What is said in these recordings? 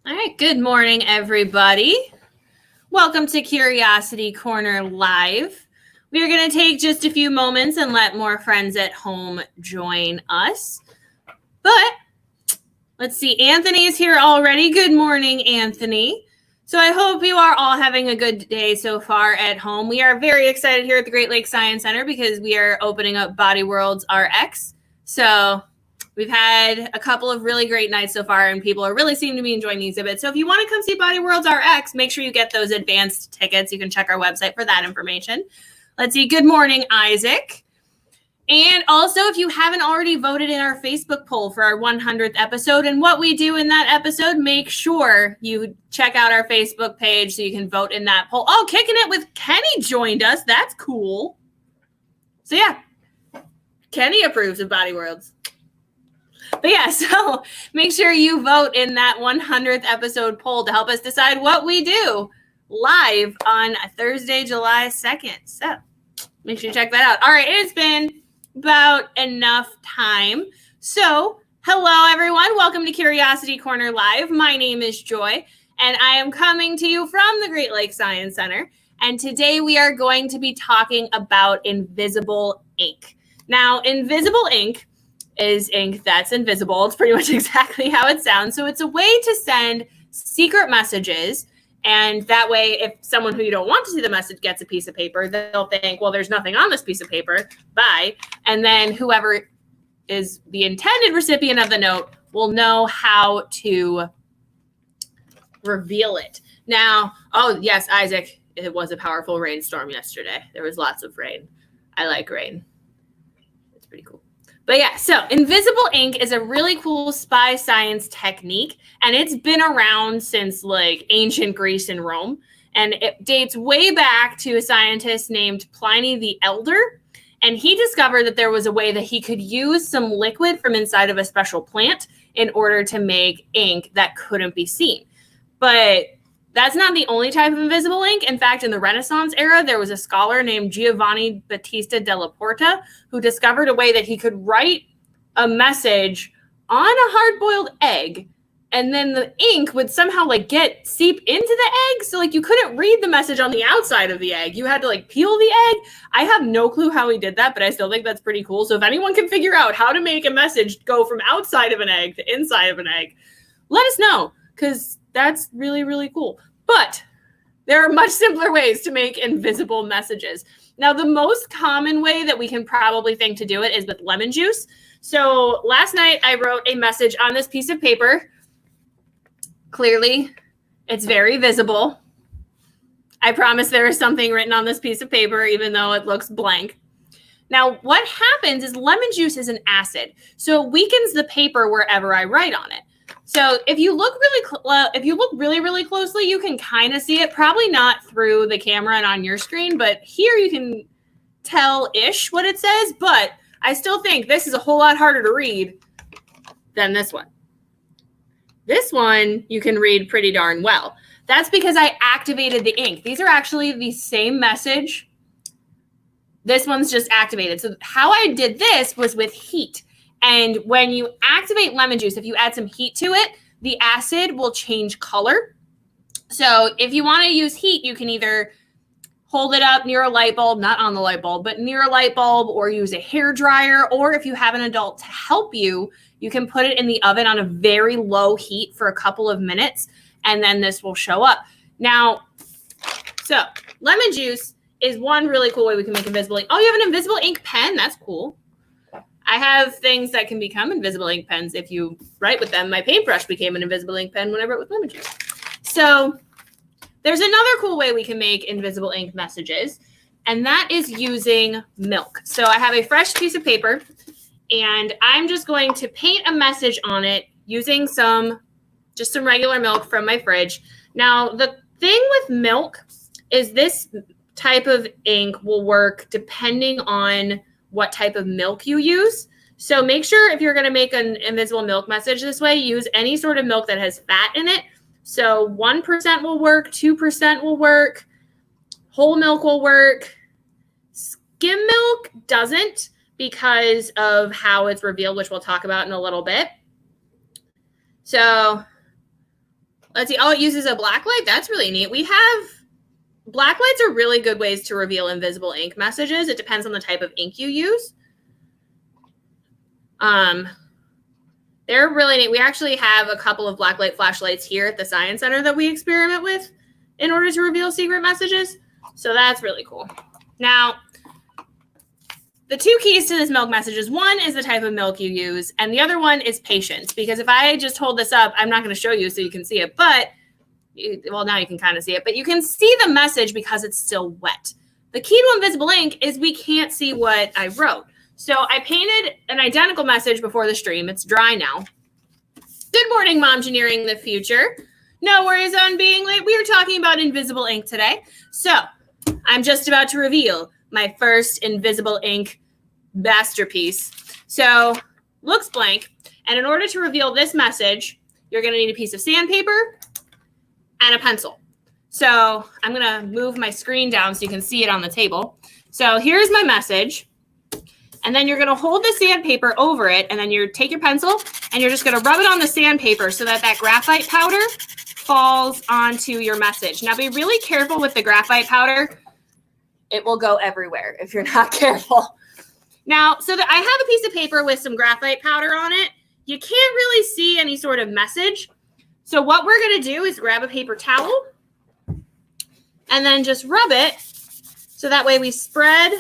All right, good morning, everybody. Welcome to Curiosity Corner Live. We are going to take just a few moments and let more friends at home join us. But let's see, Anthony is here already. Good morning, Anthony. So I hope you are all having a good day so far at home. We are very excited here at the Great Lakes Science Center because we are opening up Body Worlds RX. So we've had a couple of really great nights so far, and people are really seem to be enjoying the exhibit. So if you want to come see Body Worlds RX, make sure you get those advanced tickets. You can check our website for that information. Let's see. Good morning, Isaac. And also, if you haven't already voted in our Facebook poll for our 100th episode and what we do in that episode, make sure you check out our Facebook page so you can vote in that poll. Oh, Kicking It with Kenny joined us. That's cool. So yeah, Kenny approves of Body Worlds. But yeah, so make sure you vote in that 100th episode poll to help us decide what we do live on Thursday, July 2nd. So make sure you check that out. All right, it's been about enough time. So hello, everyone. Welcome to Curiosity Corner Live. My name is Joy, and I am coming to you from the Great Lakes Science Center. And today we are going to be talking about invisible ink. Now, invisible ink is ink that's invisible. It's pretty much exactly how it sounds. So it's a way to send secret messages. And that way, if someone who you don't want to see the message gets a piece of paper, they'll think, well, there's nothing on this piece of paper. Bye. And then whoever is the intended recipient of the note will know how to reveal it. Now, oh, yes, Isaac, it was a powerful rainstorm yesterday. There was lots of rain. I like rain. It's pretty cool. But yeah, so invisible ink is a really cool spy science technique, and it's been around since like ancient Greece and Rome, and it dates way back to a scientist named Pliny the Elder, and he discovered that there was a way that he could use some liquid from inside of a special plant in order to make ink that couldn't be seen. But that's not the only type of invisible ink. In fact, in the Renaissance era, there was a scholar named Giovanni Battista della Porta who discovered a way that he could write a message on a hard-boiled egg, and then the ink would somehow seep into the egg. So you couldn't read the message on the outside of the egg. You had to peel the egg. I have no clue how he did that, but I still think that's pretty cool. So if anyone can figure out how to make a message go from outside of an egg to inside of an egg, let us know, because that's really, really cool. But there are much simpler ways to make invisible messages. Now, the most common way that we can probably think to do it is with lemon juice. So last night I wrote a message on this piece of paper. Clearly, it's very visible. I promise there is something written on this piece of paper, even though it looks blank. Now, what happens is lemon juice is an acid, so it weakens the paper wherever I write on it. So if you look really closely, you can kind of see it. Probably not through the camera and on your screen, but here you can tell-ish what it says. But I still think this is a whole lot harder to read than this one. This one you can read pretty darn well. That's because I activated the ink. These are actually the same message. This one's just activated. So how I did this was with heat. And when you activate lemon juice, if you add some heat to it, the acid will change color. So if you want to use heat, you can either hold it up near a light bulb, not on the light bulb, but near a light bulb, or use a hair dryer. Or if you have an adult to help you, you can put it in the oven on a very low heat for a couple of minutes, and then this will show up. Now, so lemon juice is one really cool way we can make invisible ink. Oh, you have an invisible ink pen? That's cool. I have things that can become invisible ink pens if you write with them. My paintbrush became an invisible ink pen when I wrote with lemon juice. So there's another cool way we can make invisible ink messages, and that is using milk. So I have a fresh piece of paper, and I'm just going to paint a message on it using just some regular milk from my fridge. Now, the thing with milk is this type of ink will work depending on what type of milk you use. So make sure if you're going to make an invisible milk message this way, use any sort of milk that has fat in it. So 1% will work, 2% will work, whole milk will work. Skim milk doesn't because of how it's revealed, which we'll talk about in a little bit. So Let's see. Oh, it uses a black light. That's really neat. We have black lights are really good ways to reveal invisible ink messages. It depends on the type of ink you use. They're really neat. We actually have a couple of black light flashlights here at the Science Center that we experiment with in order to reveal secret messages. So that's really cool. Now, the two keys to this milk message is one is the type of milk you use, and the other one is patience. Because if I just hold this up, I'm not going to show you so you can see it, but, well, now you can kind of see it, but you can see the message because it's still wet. The key to invisible ink is we can't see what I wrote. So I painted an identical message before the stream. It's dry now. Good morning, Momgineering the future. No worries on being late. We are talking about invisible ink today. So I'm just about to reveal my first invisible ink masterpiece. So looks blank. And in order to reveal this message, you're going to need a piece of sandpaper and a pencil. So I'm going to move my screen down so you can see it on the table. So here's my message. And then you're going to hold the sandpaper over it, and then you take your pencil, and you're just going to rub it on the sandpaper so that graphite powder falls onto your message. Now, be really careful with the graphite powder. It will go everywhere if you're not careful. Now, so that I have a piece of paper with some graphite powder on it. You can't really see any sort of message. So what we're going to do is grab a paper towel and then just rub it so that way we spread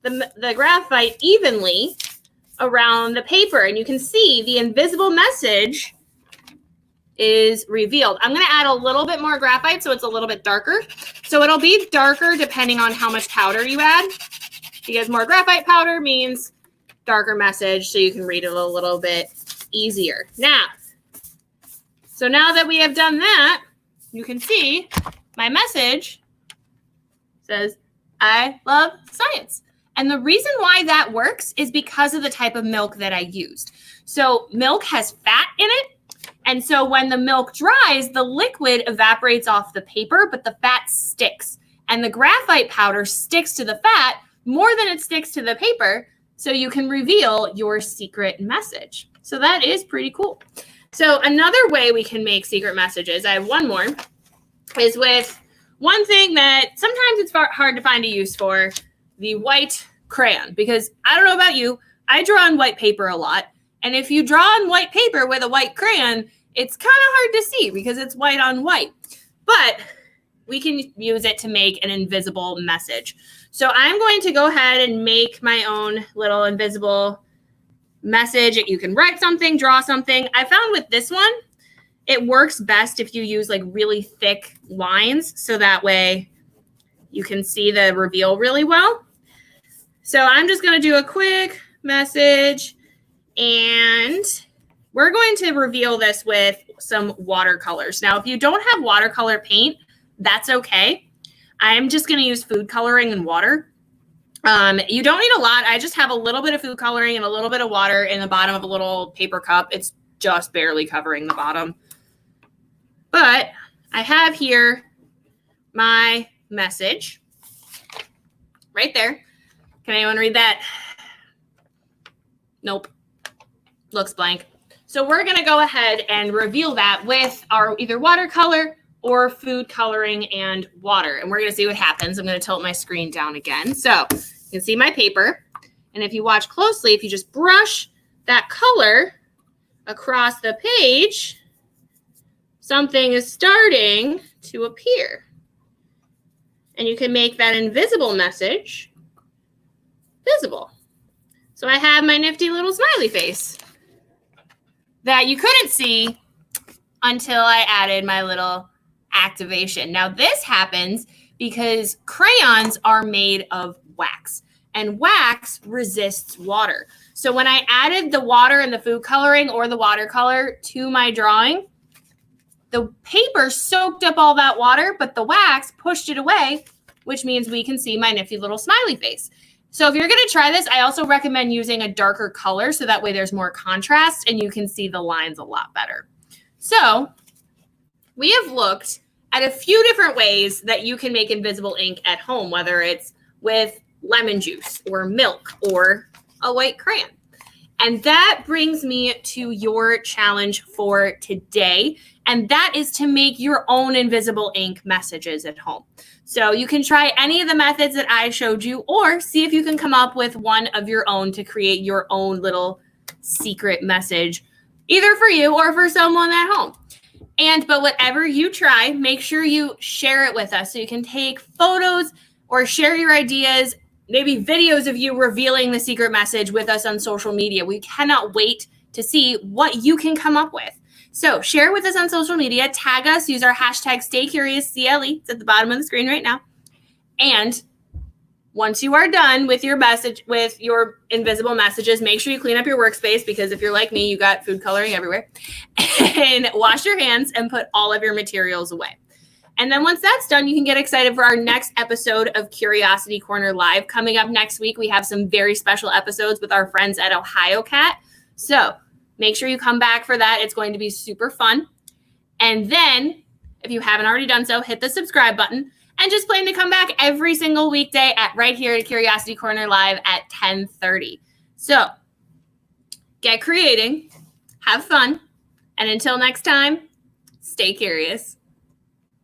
the graphite evenly around the paper, and you can see the invisible message is revealed. I'm going to add a little bit more graphite so it's a little bit darker. So it'll be darker depending on how much powder you add, because more graphite powder means darker message, so you can read it a little bit easier. Now, so now that we have done that, you can see my message says, "I love science." And the reason why that works is because of the type of milk that I used. So milk has fat in it. And so when the milk dries, the liquid evaporates off the paper, but the fat sticks. And the graphite powder sticks to the fat more than it sticks to the paper. So you can reveal your secret message. So that is pretty cool. So another way we can make secret messages, I have one more, is with one thing that sometimes it's hard to find a use for, the white crayon. Because I don't know about you, I draw on white paper a lot. And if you draw on white paper with a white crayon, it's kind of hard to see because it's white on white. But we can use it to make an invisible message. So I'm going to go ahead and make my own little invisible message. You can write something, draw something. I found with this one, it works best if you use like really thick lines, so that way you can see the reveal really well. So I'm just going to do a quick message, and we're going to reveal this with some watercolors. Now, if you don't have watercolor paint, that's okay. I'm just going to use food coloring and water. You don't need a lot. I just have a little bit of food coloring and a little bit of water in the bottom of a little paper cup. It's just barely covering the bottom. But I have here my message right there. Can anyone read that? Nope. Looks blank. So we're going to go ahead and reveal that with our either watercolor or food coloring and water. And we're going to see what happens. I'm going to tilt my screen down again. So you can see my paper. And if you watch closely, if you just brush that color across the page, something is starting to appear. And you can make that invisible message visible. So I have my nifty little smiley face that you couldn't see until I added my little activation. Now this happens because crayons are made of wax, and wax resists water. So when I added the water and the food coloring or the watercolor to my drawing, the paper soaked up all that water, but the wax pushed it away, which means we can see my nifty little smiley face. So if you're going to try this, I also recommend using a darker color so that way there's more contrast and you can see the lines a lot better. So we have looked at a few different ways that you can make invisible ink at home, whether it's with lemon juice or milk or a white crayon. And that brings me to your challenge for today. And that is to make your own invisible ink messages at home. So you can try any of the methods that I showed you, or see if you can come up with one of your own to create your own little secret message, either for you or for someone at home. But whatever you try, make sure you share it with us so you can take photos or share your ideas, maybe videos of you revealing the secret message with us on social media. We cannot wait to see what you can come up with. So share with us on social media, tag us, use our hashtag StayCuriousCLE. It's at the bottom of the screen right now. And once you are done with your message, with your invisible messages, make sure you clean up your workspace, because if you're like me, you got food coloring everywhere. And wash your hands and put all of your materials away. And then once that's done, you can get excited for our next episode of Curiosity Corner Live. Coming up next week, we have some very special episodes with our friends at OhioCat. So make sure you come back for that. It's going to be super fun. And then, if you haven't already done so, hit the subscribe button. And just plan to come back every single weekday right here at Curiosity Corner Live at 10:30. So get creating, have fun, and until next time, stay curious.